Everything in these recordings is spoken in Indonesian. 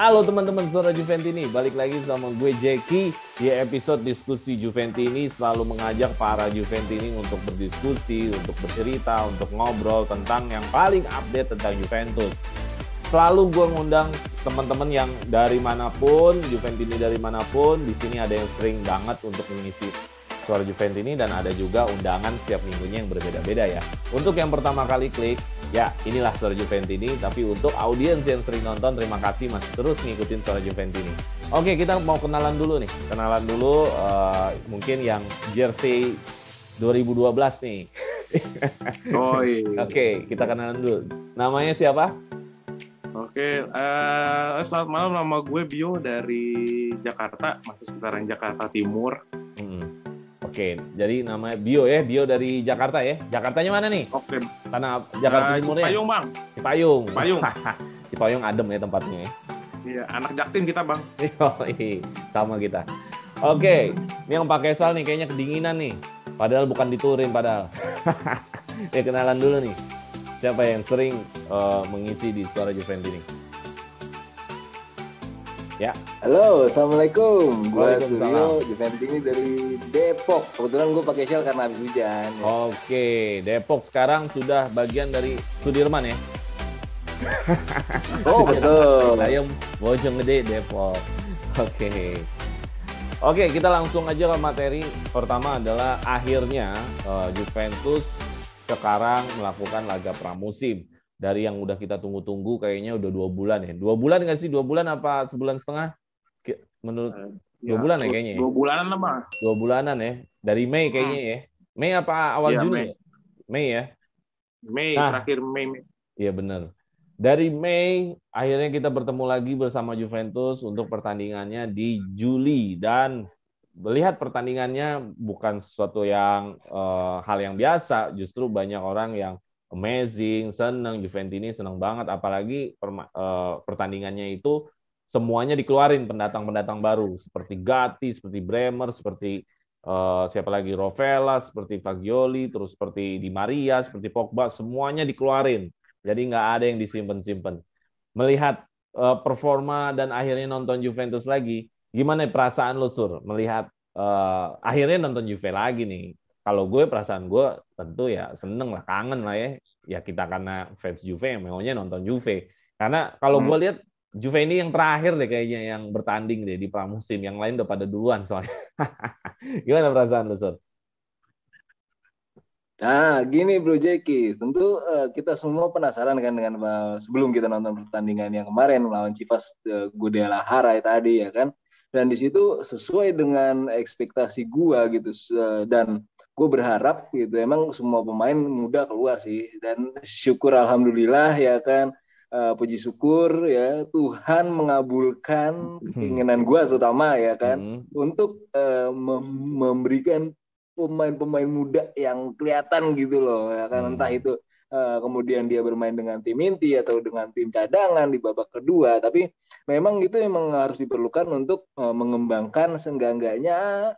Halo teman-teman Suara Juventini, balik lagi sama gue Jeki. Di episode diskusi Juventini selalu mengajak para Juventini untuk berdiskusi, untuk bercerita, untuk ngobrol tentang yang paling update tentang Juventus. Selalu gue ngundang teman-teman yang dari manapun, Juventini dari manapun. Di sini ada yang sering banget untuk mengisi Suara Juventini dan ada juga undangan setiap minggunya yang berbeda-beda ya. Untuk yang pertama kali klik, ya inilah Suara Juventini. Tapi untuk audiens yang sering nonton, terima kasih masih terus ngikutin Suara Juventini. Oke, kita mau kenalan dulu nih. Kenalan dulu mungkin yang jersey 2012 nih. Oh iya. Oke, kita kenalan dulu. Namanya siapa? Oke, selamat malam, nama gue Bio dari Jakarta, masih sekitaran Jakarta Timur. Oke, jadi namanya Bio ya, Bio dari Jakarta ya. Jakartanya mana nih? Oke. Tanah Jakarta Timur ya? Cipayung, Bang. Cipayung. Cipayung. Cipayung adem ya tempatnya ya. Iya, anak Jaktim kita, Bang. Sama kita. Oke, ini yang pakai sal nih kayaknya kedinginan nih. Padahal bukan diturin padahal. Ya kenalan dulu nih. Siapa yang sering mengisi di Suara Juventini? Ya. Halo, assalamualaikum. Gue Waalaikumsalam. Suryo, Juventini dari Depok. Kebetulan gue pakai shell karena habis hujan. Ya. Oke, Depok sekarang sudah bagian dari Sudirman ya. Oh betul. Ayam Bojonggede Depok. Oke, kita langsung aja ke materi. Pertama adalah akhirnya Juventus sekarang melakukan laga pramusim. Dari yang udah kita tunggu-tunggu kayaknya udah 2 bulan ya. 2 bulan nggak sih? 2 bulan apa sebulan setengah? Menurut 2 bulan ya kayaknya ya? 2 bulanan lah, Bang. 2 bulanan ya. Dari Mei kayaknya ya. Mei apa awal Juni? Mei. Mei ya? Mei, terakhir Mei. Iya benar. Dari Mei, akhirnya kita bertemu lagi bersama Juventus untuk pertandingannya di Juli. Dan melihat pertandingannya bukan sesuatu yang hal yang biasa. Justru banyak orang yang amazing, senang, Juventini senang banget. Apalagi pertandingannya itu semuanya dikeluarin pendatang-pendatang baru. Seperti Gatti, seperti Bremer, seperti siapa lagi, Rovella, seperti Fagioli, terus seperti Di Maria, seperti Pogba, semuanya dikeluarin. Jadi nggak ada yang disimpan-simpan. Melihat performa dan akhirnya nonton Juventus lagi, gimana perasaan lo, Sur? Melihat akhirnya nonton Juve lagi nih. Kalau gue, perasaan gue tentu ya seneng lah, kangen lah ya. Ya kita karena fans Juve yang maunya nonton Juve. Karena kalau gue lihat Juve ini yang terakhir deh kayaknya yang bertanding deh di pramusim. Yang lain udah pada duluan soalnya. Gimana perasaan lu, Sur? Nah, gini Bro Jeki, tentu kita semua penasaran kan dengan sebelum kita nonton pertandingan yang kemarin melawan Chivas Guadalajara tadi ya kan. Dan di situ sesuai dengan ekspektasi gua gitu, dan gue berharap gitu emang semua pemain muda keluar sih, dan syukur alhamdulillah ya kan, puji syukur ya Tuhan mengabulkan keinginan gue terutama ya kan, untuk memberikan pemain-pemain muda yang kelihatan gitu loh ya kan, entah itu kemudian dia bermain dengan tim inti atau dengan tim cadangan di babak kedua, tapi memang itu emang harus diperlukan untuk mengembangkan seenggak-enggaknya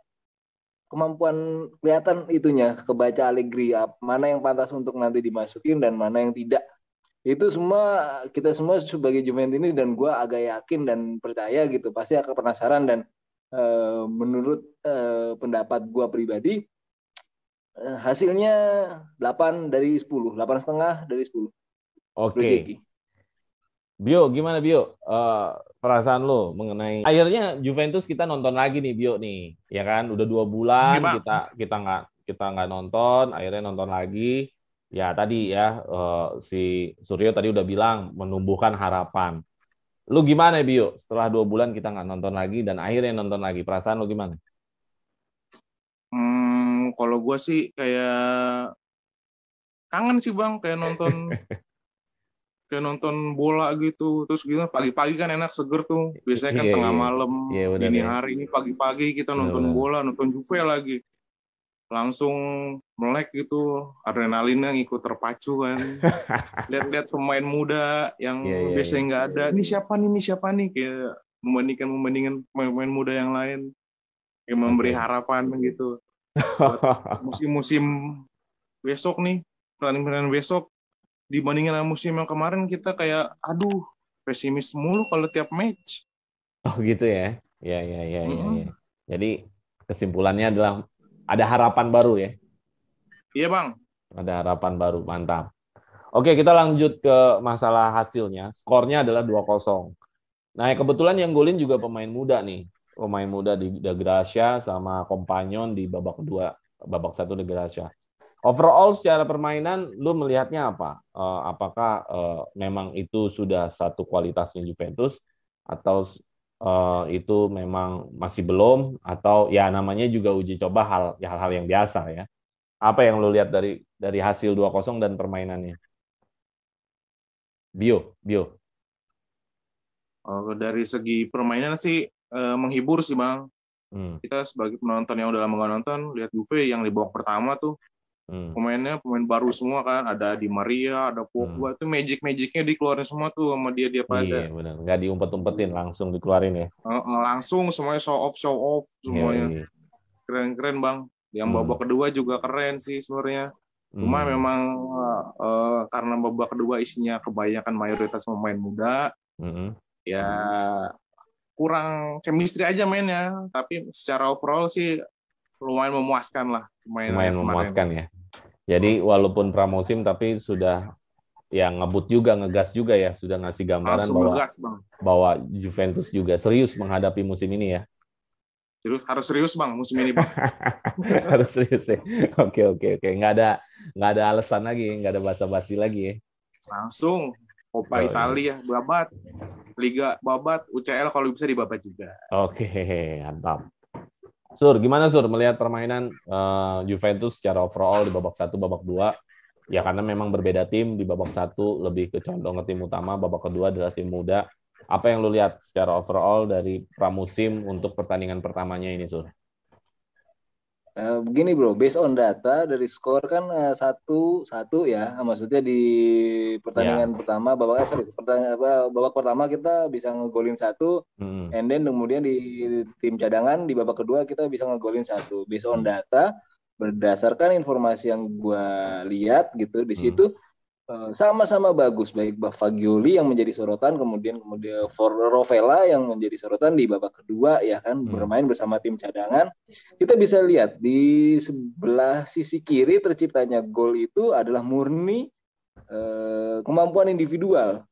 kemampuan kelihatan itunya, kebaca Allegri, mana yang pantas untuk nanti dimasukin dan mana yang tidak. Itu semua kita semua sebagai Juventini dan gue agak yakin dan percaya gitu pasti akan penasaran, dan menurut pendapat gue pribadi hasilnya 8 dari 10, 8,5 dari 10. Oke. Bio, gimana Bio? Perasaan lo mengenai akhirnya Juventus kita nonton lagi nih, Bio nih, ya kan? Udah 2 bulan kita nggak nonton, akhirnya nonton lagi. Ya tadi ya si Suryo tadi udah bilang menumbuhkan harapan. Lu gimana Bio? Setelah 2 bulan kita nggak nonton lagi dan akhirnya nonton lagi, perasaan lo gimana? Kalau gue sih kayak kangen sih Bang, kayak nonton bola gitu. Terus gitu pagi-pagi kan enak, seger tuh. Biasanya kan tengah malam, dini hari, ini pagi-pagi kita nonton bola, nonton Juve lagi. Langsung melek gitu, adrenalinnya ngikut terpacu kan. Lihat-lihat pemain muda yang biasanya nggak ada. Ini siapa nih? Kayak membandingkan pemain muda yang lain. Kayak memberi harapan gitu. Musim-musim besok nih, pertandingan besok dibandingin sama musim yang kemarin, kita kayak aduh, pesimis mulu kalau tiap match. Oh gitu ya. Ya. Jadi kesimpulannya adalah ada harapan baru ya. Iya Bang. Ada harapan baru, mantap. Oke, kita lanjut ke masalah hasilnya. Skornya adalah 2-0. Nah, kebetulan yang golin juga pemain muda nih. Pemain muda di Da Gracia sama Kompanyon di babak kedua, babak 1 Da Gracia. Overall secara permainan, lu melihatnya apa? Apakah memang itu sudah satu kualitasnya Juventus atau itu memang masih belum, atau ya namanya juga uji coba hal-hal yang biasa ya. Apa yang lu lihat dari hasil 2-0 dan permainannya? Bio. Dari segi permainan sih menghibur sih Bang. Kita sebagai penonton yang udah lama nggak nonton, lihat Juve yang di babak pertama tuh pemainnya pemain baru semua kan, ada Di Maria, ada Pogba, itu magicnya dikeluarin semua tuh sama dia pada. Iya benar, nggak diumpet-umpetin, langsung dikeluarin ya. Langsung semuanya show off semuanya. Iya. Keren Bang. Yang babak kedua juga keren sih sebenarnya. Cuma memang karena babak kedua isinya kebanyakan mayoritas pemain muda, ya kurang chemistry aja mainnya. Tapi secara overall sih lumayan memuaskan lah. Lumayan memuaskan ya. Jadi walaupun pramusim tapi sudah yang ngebut juga, ngegas juga ya, sudah ngasih gambaran bahwa Juventus juga serius menghadapi musim ini ya. Harus serius Bang musim ini Bang. Harus serius ya. Oke. Nggak ada alasan lagi, nggak ada basa-basi lagi ya. Langsung Coppa Italia babat, Liga babat, UCL kalau bisa dibabat juga. Oke, mantap. Sur, gimana Sur melihat permainan Juventus secara overall di babak 1, babak 2? Ya karena memang berbeda tim, di babak 1 lebih ke condong ke tim utama, babak kedua adalah tim muda. Apa yang lu lihat secara overall dari pramusim untuk pertandingan pertamanya ini, Sur? Begini bro, based on data dari skor kan 1-1 ya, maksudnya di pertandingan pertama babak pertama kita bisa ngegolin 1, and then kemudian di tim cadangan di babak kedua kita bisa ngegolin 1. Based on data, berdasarkan informasi yang gue lihat gitu di situ sama-sama bagus, baik Fagioli yang menjadi sorotan, kemudian Rovella yang menjadi sorotan di babak kedua ya kan, bermain bersama tim cadangan. Kita bisa lihat di sebelah sisi kiri terciptanya gol itu adalah murni kemampuan individual.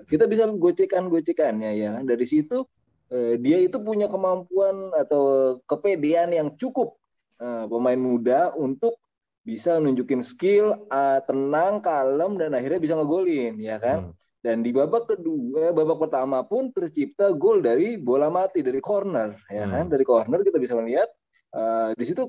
Kita bisa gocekannya ya kan. Dari situ dia itu punya kemampuan atau kepedean yang cukup pemain muda untuk bisa nunjukin skill, tenang, kalem, dan akhirnya bisa ngegolin, ya kan? Dan di babak kedua, babak pertama pun tercipta gol dari bola mati, dari corner, ya kan? Dari corner kita bisa melihat di situ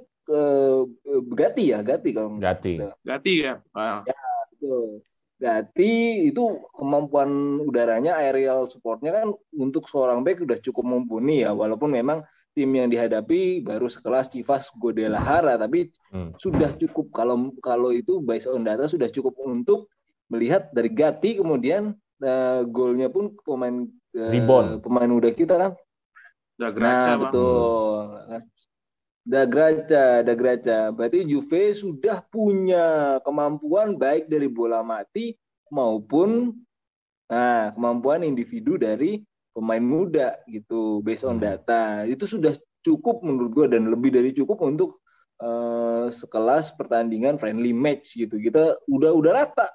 Gatti kalau Gatti ya. Ya, betul. Gatti itu kemampuan udaranya, aerial supportnya kan untuk seorang back udah cukup mumpuni ya, walaupun memang tim yang dihadapi baru sekelas Chivas Guadalajara, tapi sudah cukup kalau itu based on data sudah cukup untuk melihat dari Gatti, kemudian golnya pun pemain muda kita kan. Da Gracia, betul. Da Gracia. Berarti Juve sudah punya kemampuan baik dari bola mati maupun kemampuan individu dari pemain muda gitu, based on data. Itu sudah cukup menurut gue, dan lebih dari cukup untuk sekelas pertandingan friendly match gitu. Kita udah rata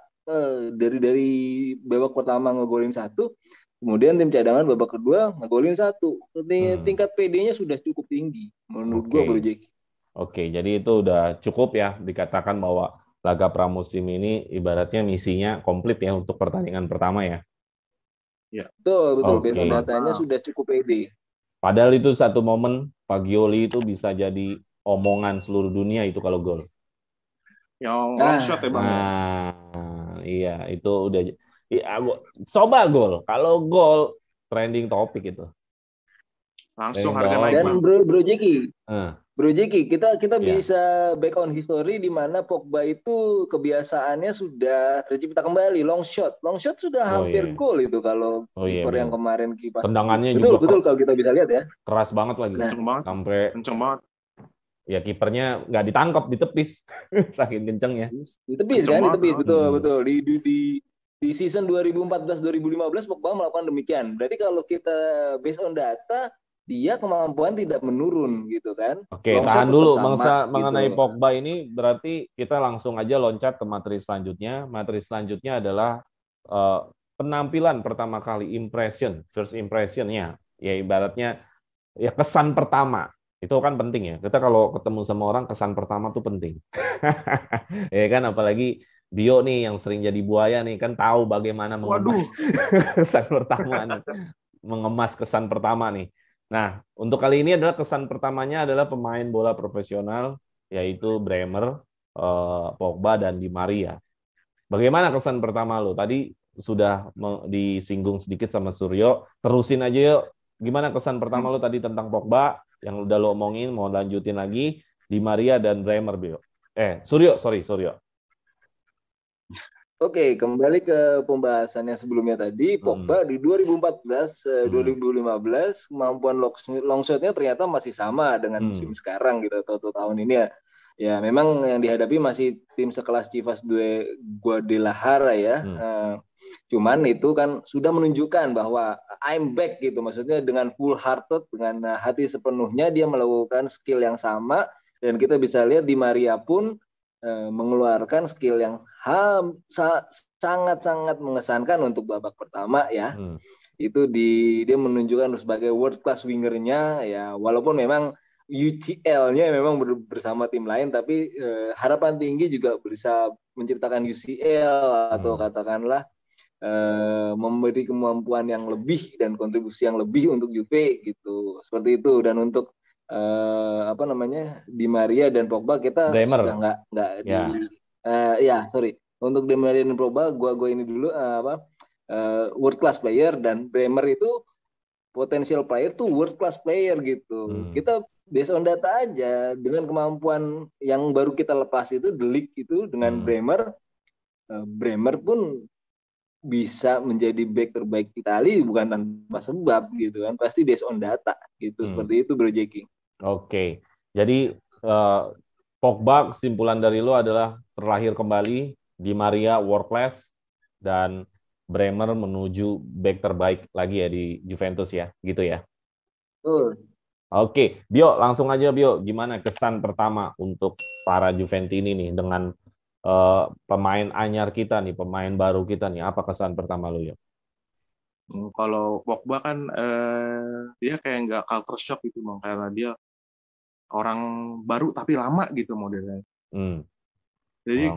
dari babak pertama ngegolin 1, kemudian tim cadangan babak kedua ngegolin 1. Tingkat PD-nya sudah cukup tinggi menurut gue, Bro Jeki. Oke, jadi itu udah cukup ya dikatakan bahwa laga pramusim ini ibaratnya misinya komplit ya untuk pertandingan pertama ya. Ya. Betul. Based on datanya sudah cukup pede. Padahal itu satu momen Fagioli itu bisa jadi omongan seluruh dunia itu kalau gol. Long shot ya Bang. Iya, itu udah. Coba gol. Kalau gol trending topik itu. Langsung harga naik. Dan Bro Jeki. Bro Jeki, kita bisa back on history di mana Pogba itu kebiasaannya sudah tercipta kembali, long shot sudah hampir gol itu kalau kiper yang kemarin kipas. Tendangannya betul kalau kita bisa lihat ya. Keras banget lagi. Kenceng banget. Ya kipernya nggak ditangkap, ditepis. Saking kencengnya. Ditepis, betul. Di season 2014-2015 Pogba melakukan demikian. Berarti kalau kita based on data, dia kemampuan tidak menurun gitu kan. Oke, tahan dulu mengenai gitu. Pogba ini, berarti kita langsung aja loncat ke materi selanjutnya. Materi selanjutnya adalah penampilan pertama kali, first impression-nya. Ya ibaratnya ya kesan pertama. Itu kan penting ya. Kita kalau ketemu sama orang, kesan pertama tuh penting. Ya kan, apalagi Bio nih yang sering jadi buaya nih, kan tahu bagaimana mengemas kesan pertama nih. Mengemas kesan pertama nih. Nah, untuk kali ini adalah kesan pertamanya adalah pemain bola profesional, yaitu Bremer, Pogba, dan Di Maria. Bagaimana kesan pertama lo? Tadi sudah disinggung sedikit sama Suryo. Terusin aja yuk. Gimana kesan pertama lo tadi tentang Pogba? Yang udah lo omongin, mau lanjutin lagi. Di Maria dan Bremer, Bio. Suryo. Oke, kembali ke pembahasannya sebelumnya tadi. Pogba di 2014-2015 kemampuan long shot-nya ternyata masih sama dengan musim sekarang gitu, atau tahun ini ya. Ya memang yang dihadapi masih tim sekelas Chivas Guadalajara ya. Cuman itu kan sudah menunjukkan bahwa I'm back gitu. Maksudnya dengan full hearted, dengan hati sepenuhnya dia melakukan skill yang sama. Dan kita bisa lihat Di Maria pun mengeluarkan skill yang sangat-sangat mengesankan untuk babak pertama ya. Itu dia menunjukkan sebagai world class wingernya ya, walaupun memang UCL-nya memang bersama tim lain, tapi harapan tinggi juga bisa menciptakan UCL atau katakanlah memberi kemampuan yang lebih dan kontribusi yang lebih untuk Juve gitu. Seperti itu. Dan untuk Di Maria dan Pogba kita Bremer. Sudah nggak sorry, untuk Di Maria dan Pogba gue ini dulu world class player, dan Bremer itu potential player tuh world class player gitu. Kita based on data aja, dengan kemampuan yang baru kita lepas itu The League itu dengan Bremer pun bisa menjadi back terbaik Italia bukan tanpa sebab gitu kan, pasti based on data gitu. Seperti itu Bro Jeki. Oke, jadi Pogba, kesimpulan dari lo adalah terlahir kembali, Di Maria world class, dan Bremer menuju back terbaik lagi ya di Juventus ya, gitu ya. Oke, Bio, langsung aja Bio, gimana kesan pertama untuk para Juventini nih dengan pemain anyar kita nih, pemain baru kita nih, apa kesan pertama lo ya? Kalau Pogba kan dia kayak nggak culture shock gitu Bang, karena dia orang baru tapi lama gitu modelnya. Jadi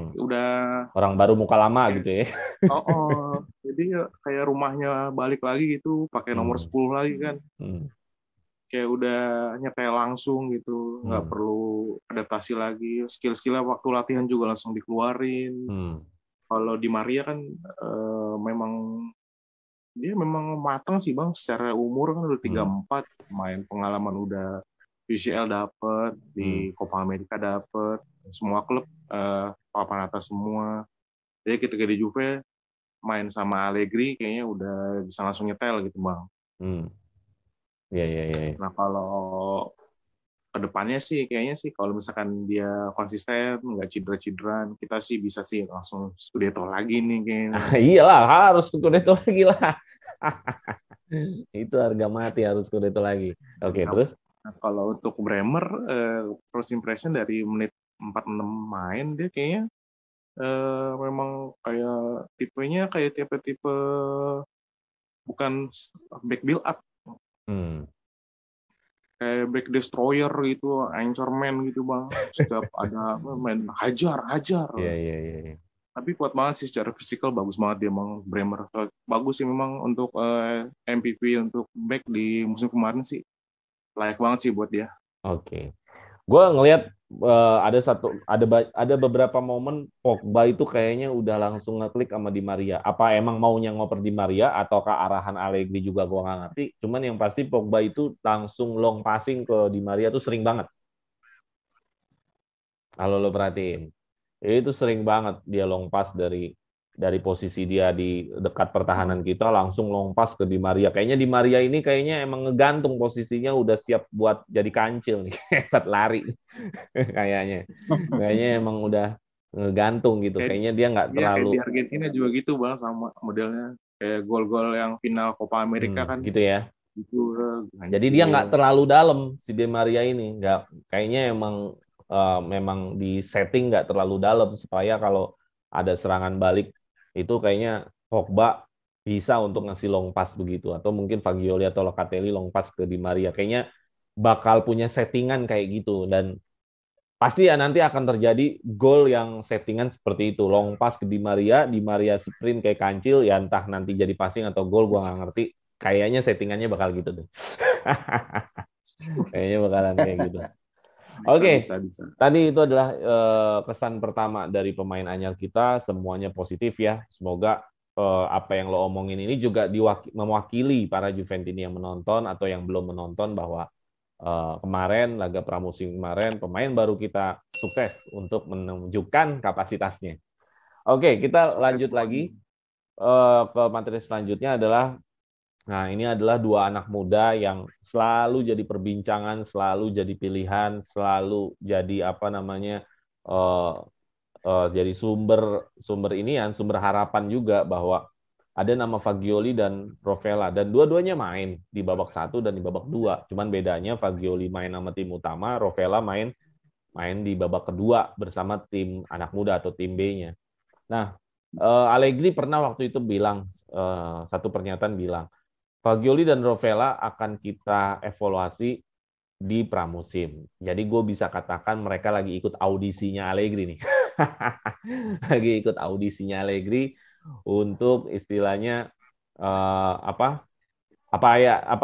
orang baru muka lama gitu ya. Jadi kayak rumahnya balik lagi gitu, pakai nomor 10 lagi kan. Kayak udah nyetel langsung gitu, nggak perlu adaptasi lagi. Skill-skillnya waktu latihan juga langsung dikeluarin. Kalau Di Maria kan dia memang matang sih Bang, secara umur kan udah 34, main pengalaman udah UCL dapet, di Copa America dapet, semua klub papan atas semua. Jadi ketika di Juve main sama Allegri kayaknya udah bisa langsung nyetel gitu Bang. Iya. Nah kalau kedepannya sih kayaknya sih kalau misalkan dia konsisten, nggak cedera-cederaan, kita sih bisa sih langsung Scudetto lagi nih kayaknya. Iyalah, harus Scudetto lagi lah. Itu harga mati, harus Scudetto lagi. Oke, terus? Nah, kalau untuk Bremer, first impression dari menit 46 main, dia kayaknya memang kayak tipenya kayak tipe-tipe bukan back build up. Kayak back destroyer gitu, anchorman gitu Bang. Setiap ada main hajar. Iya. Tapi kuat banget sih secara fisikal, bagus banget dia Bang Bremer. Bagus sih memang untuk MVP untuk back di musim kemarin sih. Layak banget sih buat dia. Oke. Gue ngelihat ada beberapa momen Pogba itu kayaknya udah langsung ngeklik sama Di Maria. Apa emang maunya ngoper Di Maria ataukah arahan Allegri juga gue nggak ngerti. Cuman yang pasti Pogba itu langsung long passing ke Di Maria tuh sering banget. Kalau lo perhatiin, itu sering banget dia long pass dari posisi dia di dekat pertahanan kita langsung long pass ke Di Maria. Kayaknya Di Maria ini kayaknya emang ngegantung posisinya, udah siap buat jadi kancil nih, hebat lari. Kayaknya emang udah ngegantung gitu. Kayaknya dia nggak terlalu. Di Argentina juga gitu Bang, sama modelnya kayak gol-gol yang final Copa America kan. Gitu ya. Gitu. Jadi dia nggak terlalu dalam si Di Maria ini, nggak, kayaknya memang di setting nggak terlalu dalam supaya kalau ada serangan balik itu kayaknya Pogba bisa untuk ngasih long pass begitu, atau mungkin Fagioli atau Locatelli long pass ke Di Maria. Kayaknya bakal punya settingan kayak gitu, dan pasti ya nanti akan terjadi gol yang settingan seperti itu, long pass ke Di Maria sprint kayak kancil, ya entah nanti jadi passing atau gol, gua nggak ngerti. Kayaknya settingannya bakal gitu deh. Kayaknya bakalan kayak gitu. Oke. Tadi itu adalah kesan pertama dari pemain anyar kita, semuanya positif ya. Semoga apa yang lo omongin ini juga mewakili para Juventini yang menonton atau yang belum menonton, bahwa kemarin laga pramusim kemarin pemain baru kita sukses untuk menunjukkan kapasitasnya. Oke, kita lanjut lagi ke materi selanjutnya adalah, nah ini adalah dua anak muda yang selalu jadi perbincangan, selalu jadi pilihan, selalu jadi jadi sumber harapan juga, bahwa ada nama Fagioli dan Rovella, dan dua-duanya main di babak 1 dan di babak 2. Cuman bedanya Fagioli main sama tim utama, Rovella main di babak kedua bersama tim anak muda atau tim B-nya. Nah, Allegri pernah waktu itu bilang, satu pernyataan bilang, Fagioli dan Rovella akan kita evaluasi di pramusim. Jadi gue bisa katakan mereka lagi ikut audisinya Allegri nih. Lagi ikut audisinya Allegri untuk istilahnya apa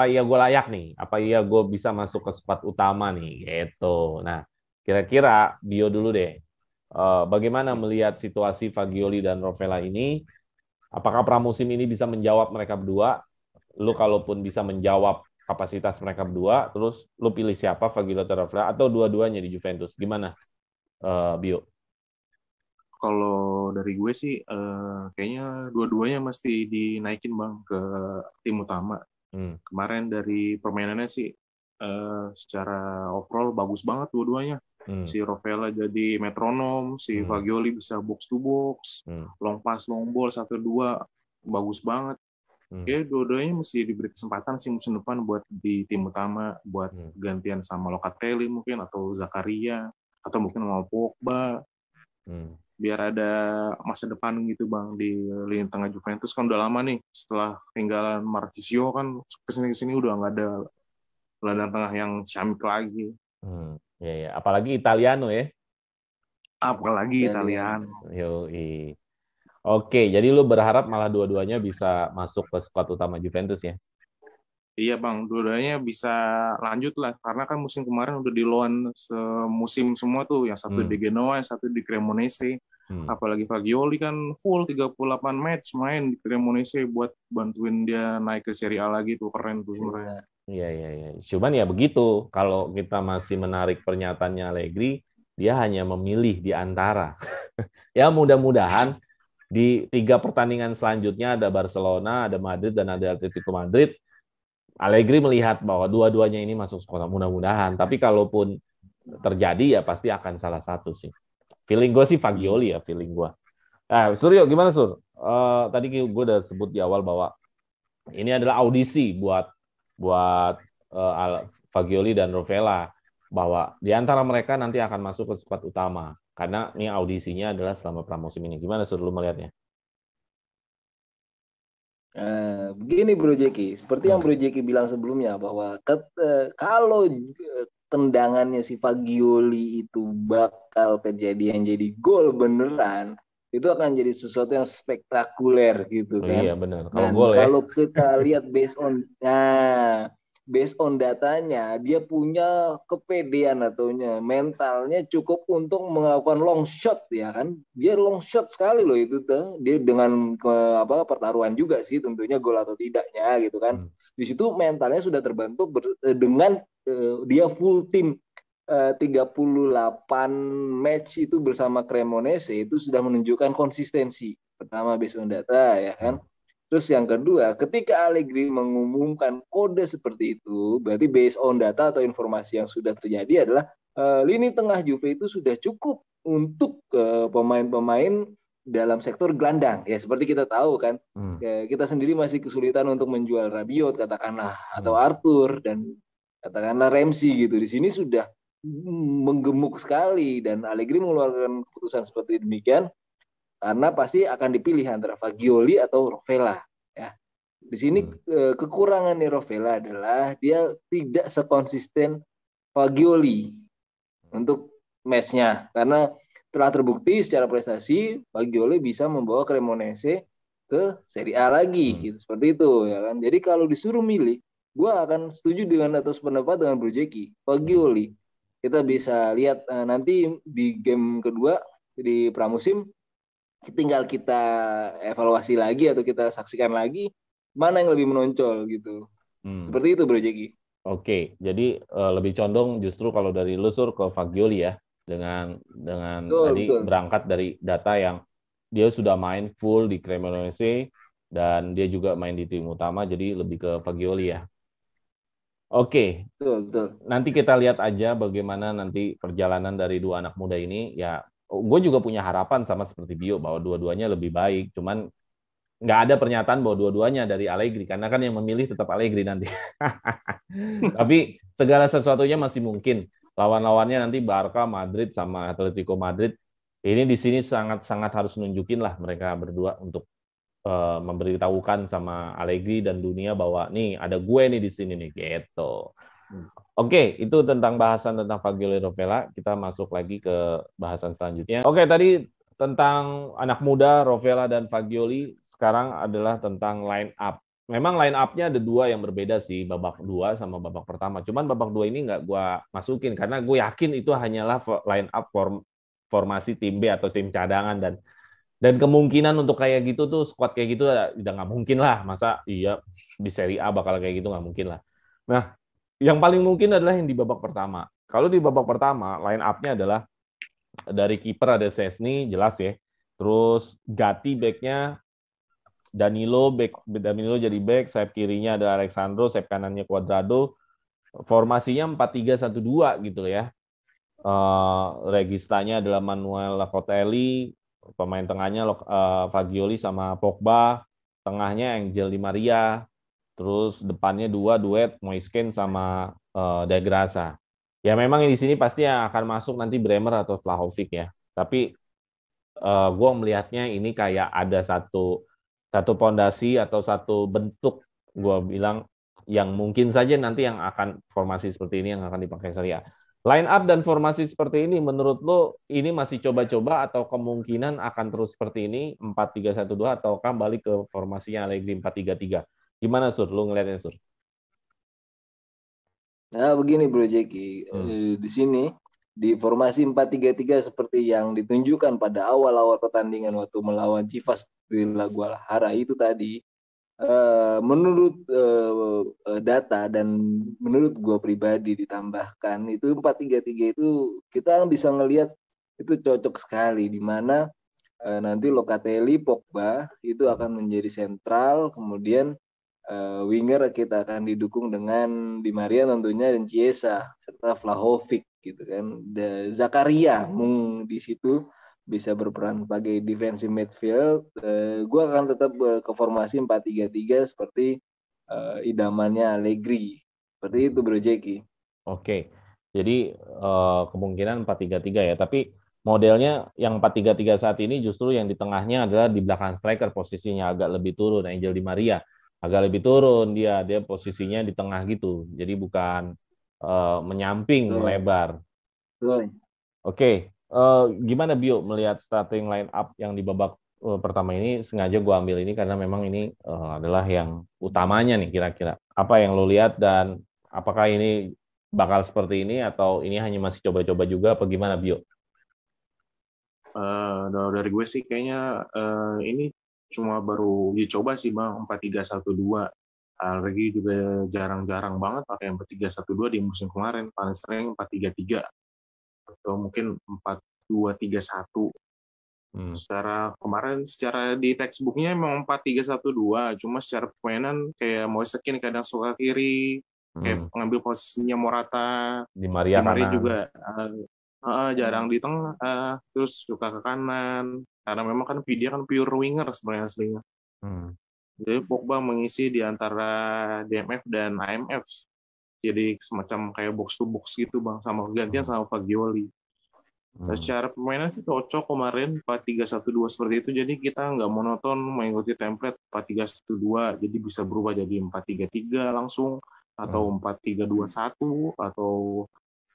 ya gue layak nih, apa ya gue bisa masuk ke squad utama nih gitu. Nah, kira-kira Bio dulu deh. Bagaimana melihat situasi Fagioli dan Rovella ini? Apakah pramusim ini bisa menjawab mereka berdua? Lu kalaupun bisa menjawab kapasitas mereka berdua, terus lu pilih siapa, Fagioli atau Rovella, atau dua-duanya di Juventus? Gimana, Bio? Kalau dari gue sih, kayaknya dua-duanya mesti dinaikin Bang ke tim utama. Kemarin dari permainannya sih, secara overall bagus banget dua-duanya. Si Rovella jadi metronom, si Fagioli bisa box to box, long pass, long ball, 1-2, bagus banget. Oke, dua-duanya mesti diberi kesempatan sih musim depan buat di tim utama, buat gantian sama Locatelli mungkin, atau Zakaria, atau mungkin sama Pogba. Biar ada masa depan gitu Bang di lini tengah Juventus. Kan udah lama nih, setelah tinggalan Marchisio kan kesini-kesini udah nggak ada gelandang tengah yang ciamik lagi. Ya. Apalagi Italiano ya. Apalagi Italiano. Yoi. Oke, jadi lu berharap malah dua-duanya bisa masuk ke skuad utama Juventus ya? Iya Bang, dua-duanya bisa lanjut lah, karena kan musim kemarin udah di loan semusim semua tuh, yang satu di Genoa, yang satu di Cremonese. Apalagi Fagioli kan full 38 match main di Cremonese buat bantuin dia naik ke Serie A lagi tuh, keren tuh sebenarnya. Iya. Cuman ya begitu, kalau kita masih menarik pernyataannya Allegri, dia hanya memilih di antara. Ya mudah-mudahan di 3 pertandingan selanjutnya ada Barcelona, ada Madrid, dan ada Atletico Madrid. Allegri melihat bahwa dua-duanya ini masuk skuad, mudah-mudahan. Tapi kalaupun terjadi ya pasti akan salah satu sih. Feeling gue sih Fagioli ya, feeling gue. Suryo gimana Sur? Tadi gue udah sebut di awal bahwa ini adalah audisi buat Fagioli dan Rovella, bahwa di antara mereka nanti akan masuk ke skuad utama. Karena ini audisinya adalah selama pramusim ini. Gimana Sur, lu melihatnya? Begini Bro Jeki, seperti yang Bro Jeki bilang sebelumnya, bahwa kalau tendangannya si Fagioli itu bakal kejadian jadi gol beneran, itu akan jadi sesuatu yang spektakuler gitu kan. Iya benar. Kalau kita lihat based on datanya, dia punya kepedean atau mentalnya cukup untuk melakukan long shot ya kan. Dia long shot sekali loh itu tuh. Dia dengan pertaruhan juga sih tentunya gol atau tidaknya gitu kan. Di situ mentalnya sudah terbentuk dengan dia full tim 38 match itu bersama Cremonese, itu sudah menunjukkan konsistensi. Pertama based on data ya kan. Terus yang kedua, ketika Allegri mengumumkan kode seperti itu, berarti based on data atau informasi yang sudah terjadi adalah lini tengah Juve itu sudah cukup untuk pemain-pemain dalam sektor gelandang. Ya seperti kita tahu kan, kita sendiri masih kesulitan untuk menjual Rabiot katakanlah, atau Arthur dan katakanlah Ramsey gitu. Di sini sudah menggemuk sekali dan Allegri mengeluarkan keputusan seperti demikian karena pasti akan dipilih antara Fagioli atau Rovella. Ya. Di sini kekurangan Rovella adalah dia tidak sekonsisten Fagioli untuk match-nya karena telah terbukti secara prestasi Fagioli bisa membawa Cremonese ke Serie A lagi gitu, seperti itu ya kan. Jadi kalau disuruh milih, gue akan setuju dengan atau sependapat dengan Bro Jeki. Fagioli kita bisa lihat nanti di game kedua di pramusim, tinggal kita evaluasi lagi atau kita saksikan lagi mana yang lebih menonjol gitu. Seperti itu Bro Jeki. Oke, jadi lebih condong justru kalau dari Lusur ke Fagioli ya, dengan tadi berangkat dari data yang dia sudah main full di Cremonese dan dia juga main di tim utama, jadi lebih ke Fagioli ya. Oke, betul. Nanti kita lihat aja bagaimana nanti perjalanan dari dua anak muda ini. Ya, gue juga punya harapan sama seperti Bio bahwa dua-duanya lebih baik. Cuman nggak ada pernyataan bahwa dua-duanya dari Allegri, karena kan yang memilih tetap Allegri nanti. Tapi segala sesuatunya masih mungkin. Lawan-lawannya nanti Barca, Madrid, sama Atletico Madrid. Ini di sini sangat-sangat harus nunjukin lah mereka berdua untuk memberitahukan sama Allegri dan dunia bahwa nih ada gue nih di sini nih gitu. Oke, itu tentang bahasan tentang Fagioli Rovella. Kita masuk lagi ke bahasan selanjutnya. Oke, tadi tentang anak muda Rovella dan Fagioli, sekarang adalah tentang line up. Memang line up-nya ada dua yang berbeda sih, babak 2 sama babak pertama. Cuman babak 2 ini nggak gue masukin karena gue yakin itu hanyalah line up formasi tim B atau tim cadangan, dan kemungkinan untuk kayak gitu tuh, squad kayak gitu udah nggak mungkin lah. Masa iya di Serie A bakal kayak gitu, nggak mungkin lah. Nah, yang paling mungkin adalah yang di babak pertama. Kalau di babak pertama, line up-nya adalah dari kiper ada Szczęsny, jelas ya. Terus Gatti back-nya, Danilo jadi back, sayap kirinya ada Alexandro, sayap kanannya Cuadrado. Formasinya 4-3-1-2 gitu ya. Registanya adalah Manuel Locatelli, pemain tengahnya Fagioli sama Pogba, tengahnya Angel Di Maria, terus depannya dua duet Moiskin sama De Graça. Ya memang di sini pasti yang akan masuk nanti Bremer atau Vlahovic ya. Tapi gue melihatnya ini kayak ada satu pondasi atau satu bentuk, gue bilang, yang mungkin saja nanti yang akan formasi seperti ini yang akan dipakai Serie A. Line up dan formasi seperti ini, menurut lo ini masih coba-coba atau kemungkinan akan terus seperti ini 4-3-1-2 ataukah balik ke formasinya Allegri 4-3-3? Gimana Sur? Lo ngeliatnya Sur? Nah begini Bro Jeki, di sini di formasi 4-3-3 seperti yang ditunjukkan pada awal-awal pertandingan waktu melawan Chivas di La Guadalajara itu tadi, menurut data dan menurut gue pribadi ditambahkan itu 4-3-3 itu kita bisa ngelihat itu cocok sekali, di mana nanti Locatelli, Pogba itu akan menjadi sentral, kemudian winger kita akan didukung dengan Di Maria tentunya dan Chiesa serta Vlahovic gitu kan. Zakaria di situ bisa berperan sebagai defensive midfield. Gue akan tetap ke formasi 4-3-3 seperti idamannya Allegri. Seperti itu Bro Jeki. Oke. Jadi kemungkinan 4-3-3 ya, tapi modelnya yang 4-3-3 saat ini justru yang di tengahnya adalah di belakang striker, posisinya agak lebih turun. Angel Di Maria agak lebih turun, dia posisinya di tengah gitu. Jadi bukan menyamping lebar. Oke. Gimana Bio melihat starting line up yang di babak pertama ini? Sengaja gue ambil ini karena memang ini adalah yang utamanya nih kira-kira. Apa yang lo lihat dan apakah ini bakal seperti ini atau ini hanya masih coba-coba juga apa gimana Bio? Dari gue sih kayaknya ini cuma baru dicoba sih Bang, 4-3-1-2. Allegri juga jarang-jarang banget pakai 4-3-1-2 di musim kemarin, paling sering 4-3-3 atau mungkin 4-2-3-1. Secara kemarin, secara di textbooknya memang 4-3-1-2, cuma secara permainan kayak Moisekin kadang suka kiri, kayak ngambil posisinya Morata, Di Maria juga jarang di tengah, terus suka ke kanan. Karena memang kan dia kan pure winger sebenarnya aslinya. Jadi Pogba mengisi di antara DMF dan AMF. Jadi semacam kayak box to box gitu Bang, sama gantian sama Fagioli. Secara permainan sih cocok kemarin 4-3-1-2 seperti itu. Jadi kita nggak monoton mengikuti template 4-3-1-2. Jadi bisa berubah jadi 4-3-3 langsung, atau 4-3-2-1, atau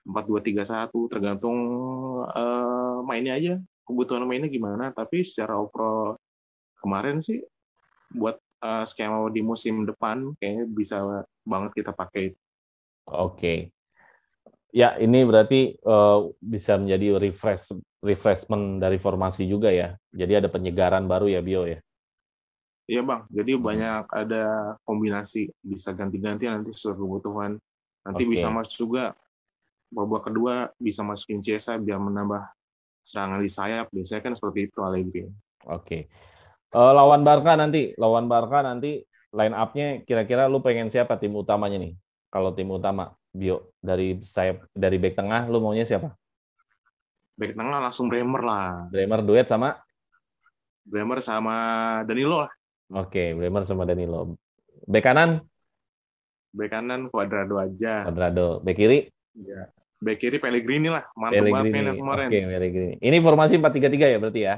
4-2-3-1, tergantung mainnya aja, kebutuhan mainnya gimana. Tapi secara overall kemarin sih buat skema di musim depan kayaknya bisa banget kita pakai. Oke. Ya, ini berarti bisa menjadi refreshment dari formasi juga ya. Jadi ada penyegaran baru ya, Bio ya. Iya Bang, jadi banyak ada kombinasi, bisa ganti-ganti nanti sesuai kebutuhan. Nanti bisa masuk juga babak kedua, bisa masukin Chiesa biar menambah serangan di sayap. Biasanya kan seperti itu Allegri. Oke. Lawan Barca nanti line up-nya kira-kira lu pengen siapa tim utamanya nih? Kalau tim utama, Bio, dari back tengah lu maunya siapa? Back tengah langsung Bremer lah. Bremer duet sama? Bremer sama Danilo lah. Oke, Bremer sama Danilo. Back kanan? Back kanan Cuadrado aja. Cuadrado. Back kiri? Ya. Back kiri Pellegrini lah. Mantap banget mainnya kemarin. Oke, Pellegrini. Ini formasi 4-3-3 ya berarti ya?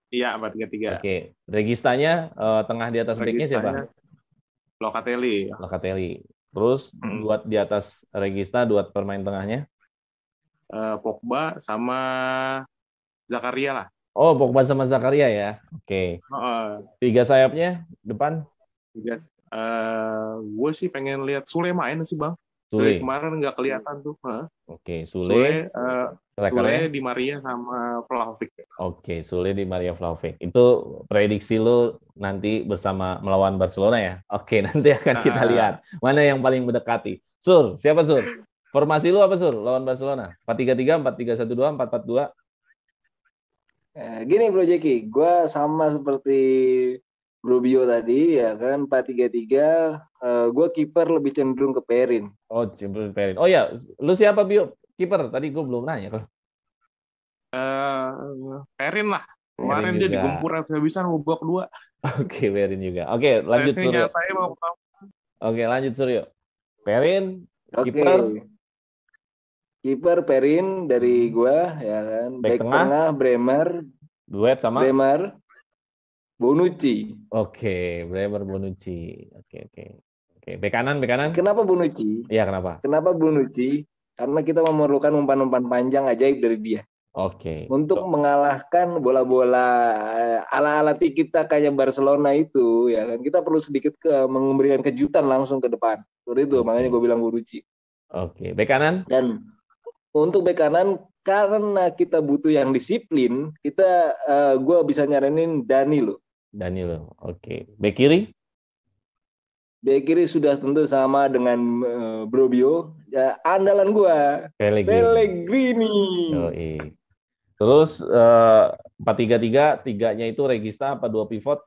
Iya, 4-3-3. Oke. Registanya tengah di atas back-nya siapa? Locatelli. Terus duet di atas Regista, duet pemain tengahnya? Pogba sama Zakaria lah. Oh, Pogba sama Zakaria ya. Oke. Tiga sayapnya depan? Gue sih pengen lihat Sule main sih Bang. Sule. Kemarin nggak kelihatan tuh. Oke, Sule Di Maria sama Vlahovic. Oke, Sule di Maria Vlahovic. Itu prediksi lu nanti bersama melawan Barcelona ya? Oke, nanti akan kita lihat mana yang paling mendekati. Sur, siapa Sur? Formasi lu apa Sur lawan Barcelona? 4-3-3, 4-3-1-2, 4-4-2? Gini Bro Jeki, gue sama seperti Bro Bio tadi ya kan, 4-3-3, gue kiper lebih cenderung ke Perin. Oh, cenderung Perin. Oh ya, lu siapa Bio? Kiper, tadi gue belum nanya kok. Perin lah. Kemarin dia digempur habis-habisan babak kedua. Oke, Perin juga. Oke, lanjut Suryo. Oke, lanjut Suryo. Perin, kiper. Kiper Perin dari gua ya kan. Back tengah Bremer. Duet sama Bremer, Bonucci. Oke, Bremer, Bonucci. Oke. Back kanan. Kenapa Bonucci? Iya, kenapa? Kenapa Bonucci? Karena kita memerlukan umpan-umpan panjang ajaib dari dia. Oke. Untuk mengalahkan bola-bola ala-ala kita kayak Barcelona itu, ya kan, kita perlu sedikit memberikan kejutan langsung ke depan. Seperti itu, makanya gue bilang Bonucci. Oke, back kanan? Dan untuk back kanan, karena kita butuh yang disiplin, gue bisa nyaranin Danilo. Oke. Back kiri? Back kiri sudah tentu sama dengan Bro Bio. Ya, andalan gue, Pellegrini. Terus 4-3-3, tiganya itu Regista apa 2 pivot?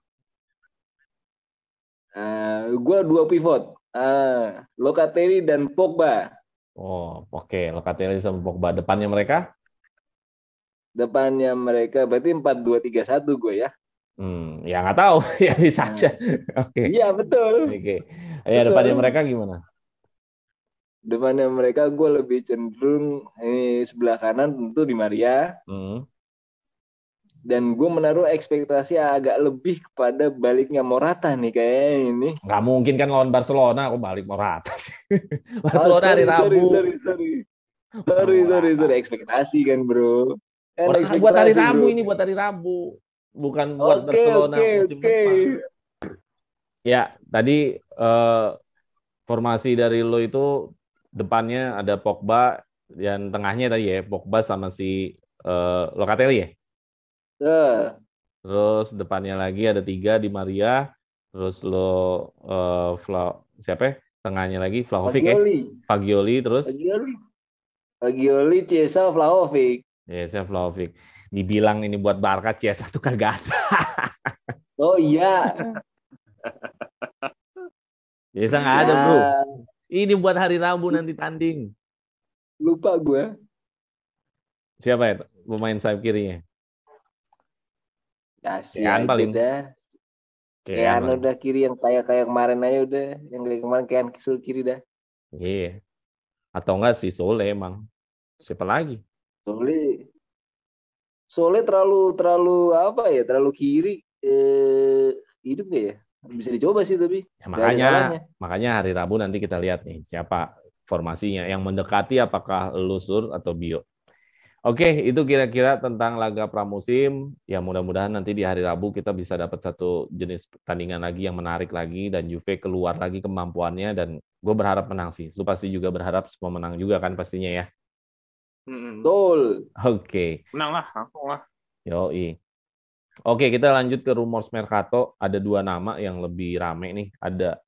Gue 2 pivot. Locatelli dan Pogba. Oh, oke. Locatelli sama Pogba. Depannya mereka? Depannya mereka berarti 4-2-3-1 gue ya. Ya nggak tahu. Ya bisa aja. Oke. Iya, betul. Oke. Ya, depannya mereka gimana? Depannya mereka gue lebih cenderung sebelah kanan tentu Di Maria. Dan gue menaruh ekspektasi agak lebih kepada baliknya Morata nih kayaknya ini. Nggak mungkin kan lawan Barcelona, aku balik Morata sih. Barcelona hari Rabu. Sorry. Ekspektasi kan bro. Buat hari Rabu bro. Ini buat hari Rabu. Bukan buat Barcelona musim depan. Ya, tadi formasi dari lo itu depannya ada Pogba, dan tengahnya tadi ya, Pogba sama si Locatelli ya? Terus depannya lagi ada 3 Di Maria, terus siapa? Tengahnya lagi Vlahovic ya? Fagioli terus? Fagioli, Chiesa, Vlahovic. Chiesa, Vlahovic. Dibilang ini buat Barca, Chiesa tuh kagak ada. Oh iya. Chiesa nggak ada bro. Ini buat hari Rabu nanti tanding. Lupa gue. Siapa ya pemain sayap kirinya? Kasih Kean aja paling. dah. Kean paling. udah kiri yang kayak kemarin aja udah. Yang kayak kemarin Kean kisul kiri dah. Iya. Atau enggak sih Sole emang. Siapa lagi? Sole terlalu apa ya? Terlalu kiri. Hidup gak ya? Bisa dicoba sih tapi Ya, nggak ada salahnya. makanya hari Rabu nanti kita lihat nih siapa formasinya yang mendekati, apakah Lusur atau Bio. Oke, itu kira-kira tentang laga pramusim. Ya mudah-mudahan nanti di hari Rabu kita bisa dapat satu jenis pertandingan lagi yang menarik lagi dan Juve keluar lagi kemampuannya, dan gue berharap menang sih. Lu pasti juga berharap semua menang juga kan pastinya ya. Betul. Oke. Menang lah, langsung lah. Yoi. Oke, kita lanjut ke rumors Mercato. Ada 2 nama yang lebih rame nih. Ada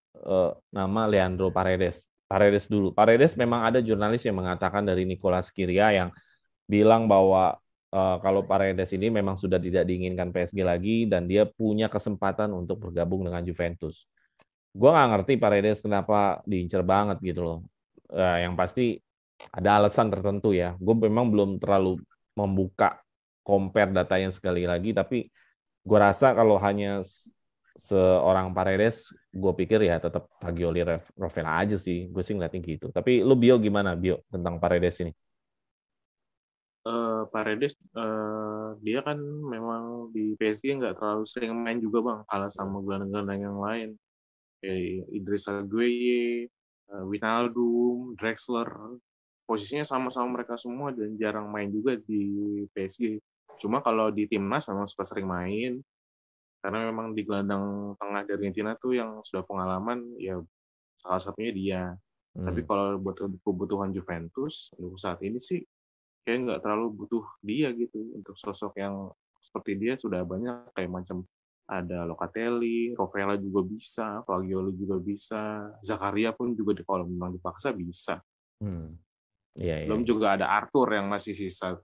nama Leandro Paredes. Paredes dulu. Paredes memang ada jurnalis yang mengatakan dari Nicolas Kiria yang bilang bahwa kalau Paredes ini memang sudah tidak diinginkan PSG lagi dan dia punya kesempatan untuk bergabung dengan Juventus. Gue nggak ngerti Paredes kenapa diincar banget gitu loh. Yang pasti ada alasan tertentu ya. Gue memang belum terlalu membuka compare datanya sekali lagi, tapi gue rasa kalau hanya seorang Paredes, gue pikir ya tetap Fagioli Rovella aja sih. Gue sih ngeliatnya gitu. Tapi lu Bio gimana Bio tentang Paredes ini? Paredes dia kan memang di PSG nggak terlalu sering main juga bang, kalah sama gelandang-gelandang yang lain kayak Idrissa Gueye, Wijnaldum, Drexler, posisinya sama-sama mereka semua dan jarang main juga di PSG. Cuma kalau di timnas memang suka sering main karena memang di gelandang tengah dari Argentina tuh yang sudah pengalaman ya salah satunya dia. Tapi kalau buat kebutuhan Juventus untuk saat ini sih kayak nggak terlalu butuh dia gitu. Untuk sosok yang seperti dia sudah banyak kayak macam ada Locatelli, Rovella juga bisa, Fagioli juga bisa, Zakaria pun juga kalau memang dipaksa bisa. Iya, Belum juga ada Arthur yang masih sisa.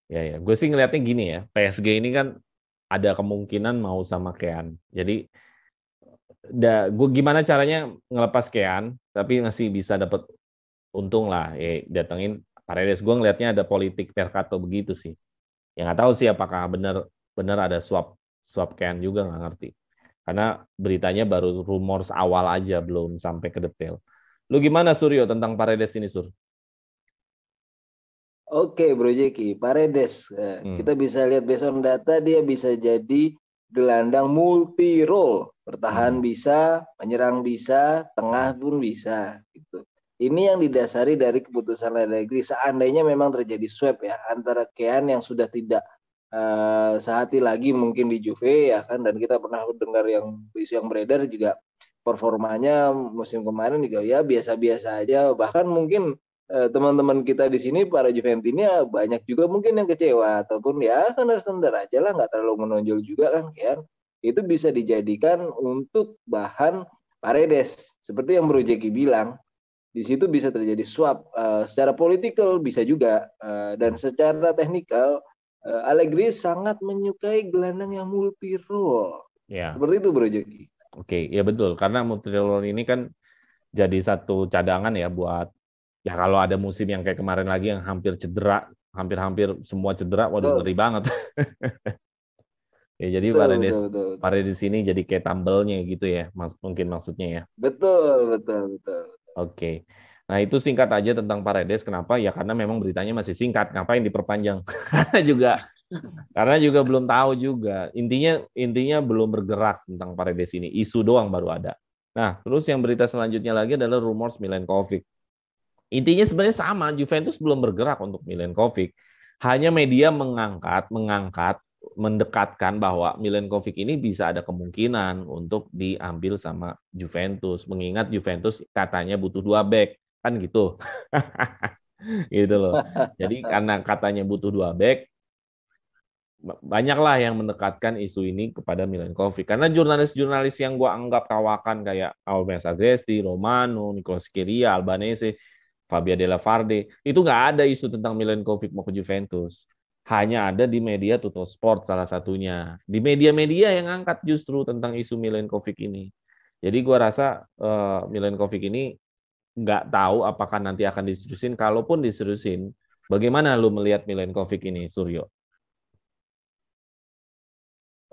Ya, gue sih ngeliatnya gini ya, PSG ini kan ada kemungkinan mau sama Kean. Jadi gue gimana caranya ngelepas Kean, tapi masih bisa dapat untung lah, ya datengin Paredes. Gue ngelihatnya ada politik Mercato begitu sih. Ya nggak tahu sih apakah benar ada swap Kean juga, nggak ngerti. Karena beritanya baru rumors awal aja, belum sampai ke detail. Lu gimana Suryo tentang Paredes ini Sur? Oke, Bro Jeki, Paredes. Kita bisa lihat based on data dia bisa jadi gelandang multi role. Bertahan bisa, menyerang bisa, tengah pun bisa. Gitu. Ini yang didasari dari keputusan Allegri. Seandainya memang terjadi swap ya antara Kean yang sudah tidak sehati lagi mungkin di Juve ya kan, dan kita pernah dengar yang isu yang beredar juga performanya musim kemarin juga ya biasa-biasa aja. Bahkan mungkin teman-teman kita di sini para Juventini banyak juga mungkin yang kecewa ataupun ya standar-standar aja lah, nggak terlalu menonjol juga kan. Itu bisa dijadikan untuk bahan Paredes seperti yang Bro Jeki bilang. Di situ bisa terjadi swap secara politikal bisa juga dan secara teknikal Allegri sangat menyukai gelandang yang multi role. Ya. Seperti itu Bro Jeki. Oke, ya betul. Karena multi role ini kan jadi satu cadangan ya buat ya kalau ada musim yang kayak kemarin lagi yang hampir cedera, hampir semua cedera, waduh ngeri banget. Ya jadi betul. Paredes ini jadi kayak tumble-nya gitu ya, mungkin maksudnya ya. Betul. Oke. Nah, itu singkat aja tentang Paredes. Kenapa? Ya karena memang beritanya masih singkat. Ngapain diperpanjang? karena juga belum tahu juga. Intinya belum bergerak tentang Paredes ini. Isu doang baru ada. Nah, terus yang berita selanjutnya lagi adalah rumors Milenkovic. Intinya sebenarnya sama, Juventus belum bergerak untuk Milenkovic. Hanya media mendekatkan bahwa Milenkovic ini bisa ada kemungkinan untuk diambil sama Juventus. Mengingat Juventus katanya butuh 2 back. Kan gitu. Gitu loh. Jadi karena katanya butuh 2 back, banyaklah yang mendekatkan isu ini kepada Milenkovic. Karena jurnalis-jurnalis yang gue anggap kawakan kayak Aumes Agresti, Romano, Nicolas Chiria, Albanese, Fabio Della Farde, itu nggak ada isu tentang Milenkovic mau ke Juventus. Hanya ada di media Tuttosport salah satunya. Di media-media yang angkat justru tentang isu Milenkovic ini. Jadi gue rasa Milenkovic ini nggak tahu apakah nanti akan diserusin. Kalaupun diserusin, Bagaimana lu melihat Milenkovic ini, Suryo?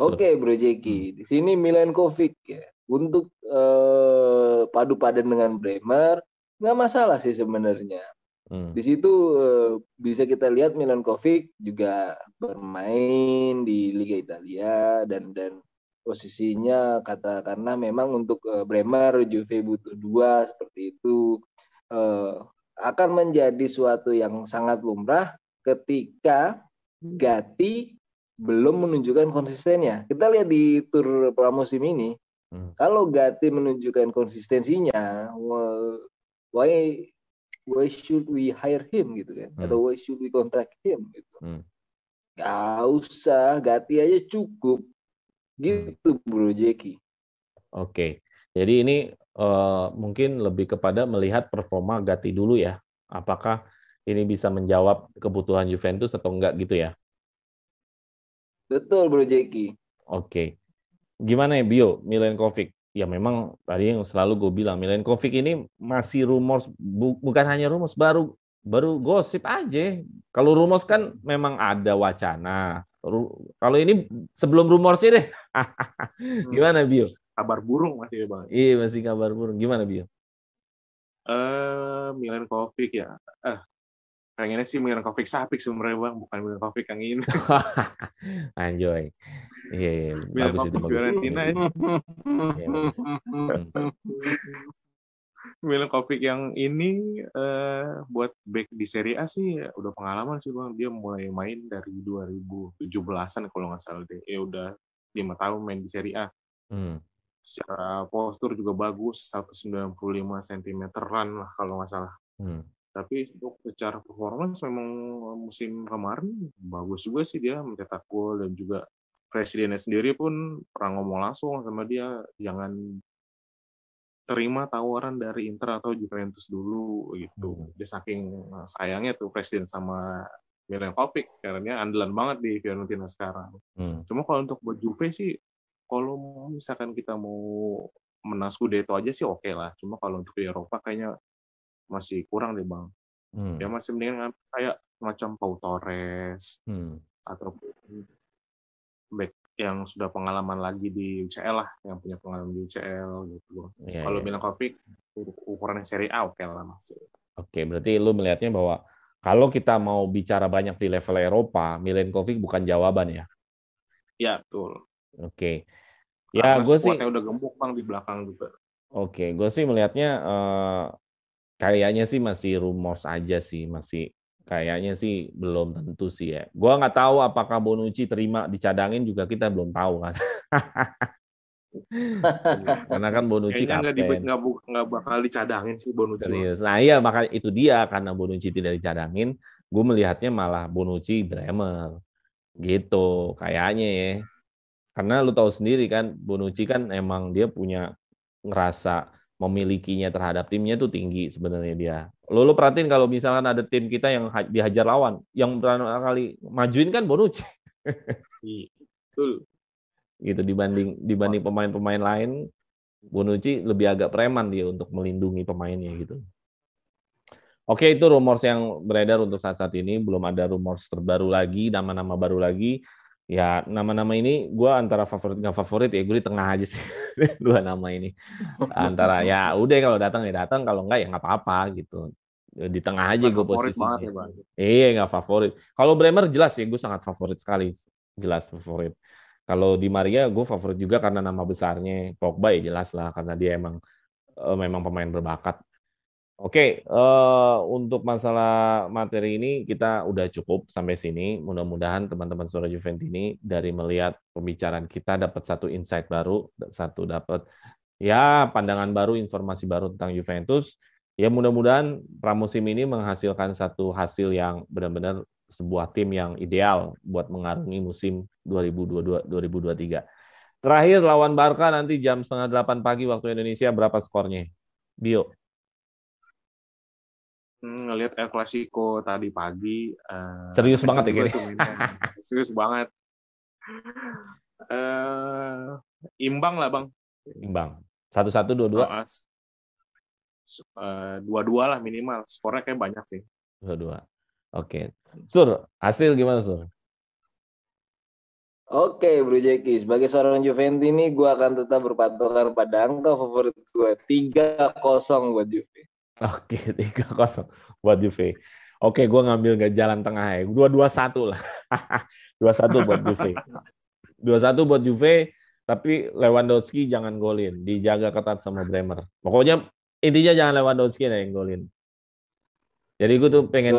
Oke, Bro Jeki. Di sini Milenkovic ya. Untuk padu padan dengan Bremer nggak masalah sih sebenarnya. Di situ bisa kita lihat Milenkovic juga bermain di Liga Italia dan posisinya karena memang untuk Bremer Juve butuh 2 seperti itu, akan menjadi suatu yang sangat lumrah ketika Gatti belum menunjukkan konsistennya. Kita lihat di tur pramusim ini, kalau Gatti menunjukkan konsistensinya, why should we hire him gitu kan? Atau why should we contract him gitu? Gak usah, Gatti aja cukup. Gitu Bro Jeki. Oke, jadi ini mungkin lebih kepada melihat performa Gatti dulu ya. Apakah ini bisa menjawab kebutuhan Juventus atau enggak gitu ya? Betul Bro Jeki. Oke. Gimana ya Bio, Milenkovic? Ya memang tadi yang selalu gue bilang, Milenkovic ini masih rumors, bukan hanya rumors, baru gosip aja. Kalau rumors kan memang ada wacana. Kalau ini sebelum rumors sih deh. Gimana Bio? Kabar burung masih ya Bang? Iya masih kabar burung. Gimana Bio? Milenkovic ya. Pengennya sih Milenkovic Sapic sebenarnya Bang, bukan Milenkovic yang ini. Anjoy. Iya, bagus itu bagus. Fiorentina ya. Milenkovic yang ini buat back di Serie A sih ya, udah pengalaman sih Bang. Dia mulai main dari 2017-an kalau nggak salah deh. Ya udah 5 tahun main di Serie A. Secara postur juga bagus, 195 cm-an lah kalau nggak salah. Tapi untuk secara performance memang musim kemarin bagus juga sih, dia mencetak gol, dan juga presidennya sendiri pun pernah ngomong langsung sama dia, jangan terima tawaran dari Inter atau Juventus dulu gitu. Dia saking sayangnya tuh presiden sama Milenkovic, karena andalan banget di Fiorentina sekarang. Cuma kalau untuk buat Juve sih, kalau misalkan kita mau menang Scudetto aja sih oke lah. Cuma kalau untuk di Eropa kayaknya masih kurang deh Bang. Ya masih mendingan kayak macam Pau Torres atau back yang sudah pengalaman lagi di UCL lah, yang punya pengalaman di UCL gitu. Kalau Milenkovic ukuran Serie A oke lah masih. Oke, berarti lu melihatnya bahwa kalau kita mau bicara banyak di level Eropa, Milenkovic bukan jawaban ya? Ya betul. Oke. Ya, karena gue sih udah gemuk Bang di belakang juga. Oke, gue sih melihatnya kayaknya sih masih rumors aja sih, masih kayaknya sih belum tentu sih ya. Gue nggak tahu apakah Bonucci terima dicadangin juga, kita belum tahu kan. Karena kan Bonucci kapten. Nggak bakal dicadangin sih Bonucci. Serius. Nah iya, makanya itu dia, karena Bonucci tidak dicadangin, gue melihatnya malah Bonucci Bremer gitu kayaknya ya. Karena lu tahu sendiri kan, Bonucci kan emang dia punya ngerasa memilikinya terhadap timnya tuh tinggi sebenarnya dia. Lu perhatiin kalau misalkan ada tim kita yang dihajar lawan, yang pertama kali majuin kan Bonucci. Betul. Gitu dibanding pemain-pemain lain, Bonucci lebih agak preman dia untuk melindungi pemainnya gitu. Oke, itu rumors yang beredar untuk saat-saat ini. Belum ada rumors terbaru lagi, nama-nama baru lagi. Ya, nama-nama ini gue antara favorit nggak favorit ya, gue di tengah aja sih. Dua nama ini. Antara ya udah kalau datang ya datang, kalau enggak ya nggak apa-apa gitu. Di tengah aja gue posisinya. Iya, nggak favorit. Kalau Bremer jelas ya, gue sangat favorit sekali. Jelas favorit. Kalau Di Maria gue favorit juga karena nama besarnya. Pogba ya jelas lah, karena dia memang pemain berbakat. Oke, untuk masalah materi ini kita udah cukup sampai sini. Mudah-mudahan teman-teman Suara Juventini dari melihat pembicaraan kita dapat satu insight baru, satu dapat ya pandangan baru, informasi baru tentang Juventus. Ya mudah-mudahan pramusim ini menghasilkan satu hasil yang benar-benar sebuah tim yang ideal buat mengarungi musim 2022-2023. Terakhir lawan Barca nanti jam 7:30 pagi waktu Indonesia, berapa skornya? Bio. Ngelihat El Clasico tadi pagi, serius banget ya kayaknya. Serius banget. Imbang lah Bang. Imbang. 1-1, 2-2. 2-2 lah minimal. Skornya kayak banyak sih. 2-2. Oke. Sur, hasil gimana, Sur? Oke, Bro Jeki. Sebagai seorang Juventini, gue akan tetap berpatokan pada angka favorit gue. 3-0 buat Juve. Oke, 3-0 buat Juve. Oke, gue ngambil ke jalan tengah ya. 2-2-1 lah. 2-1 buat Juve. 2-1 buat Juve, tapi Lewandowski jangan golin. Dijaga ketat sama Bremer. Pokoknya intinya jangan Lewandowski yang golin. Jadi gue tuh pengen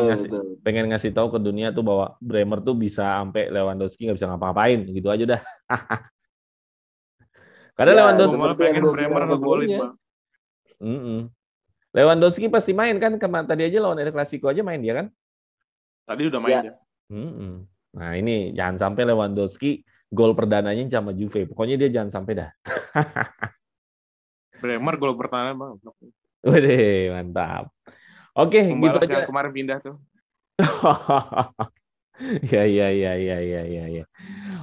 ngasih tahu ke dunia tuh bahwa Bremer tuh bisa sampai Lewandowski nggak bisa ngapa-ngapain, gitu aja dah. Karena ya, Lewandowski malah pengen Bremer ngegolin, Bang. Lewandowski pasti main kan, tadi aja lawan El Clasico aja main dia kan? Tadi udah main ya. Nah ini jangan sampai Lewandowski gol perdananya sama Juve. Pokoknya dia jangan sampai dah. Bremer gol pertama, Bang. Waduh, mantap. Oke, gitu aja. Yang kemarin pindah tuh. Ya.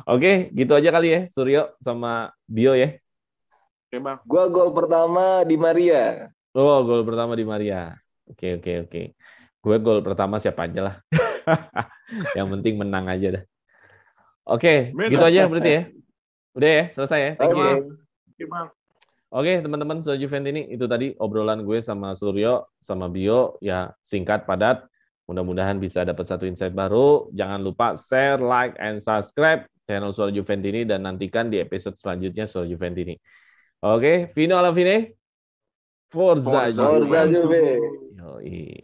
Oke, gitu aja kali ya, Suryo sama Bio ya. Oke, Bang. Gua gol pertama di Maria. Oh, gol pertama di Maria. Oke. Gue gol pertama siapa aja lah. Yang penting menang aja dah. Oke, gitu aja berarti ya. Udah ya, selesai ya. Thank you. Oke, Bang. Oke, teman-teman, Soal Juventini, itu tadi obrolan gue sama Suryo, sama Bio, ya singkat, padat. Mudah-mudahan bisa dapat satu insight baru. Jangan lupa share, like, and subscribe channel Suara Juventini, dan nantikan di episode selanjutnya Suara Juventini. Oke, fino alla fine. Forza Juve. Juve. Yoi.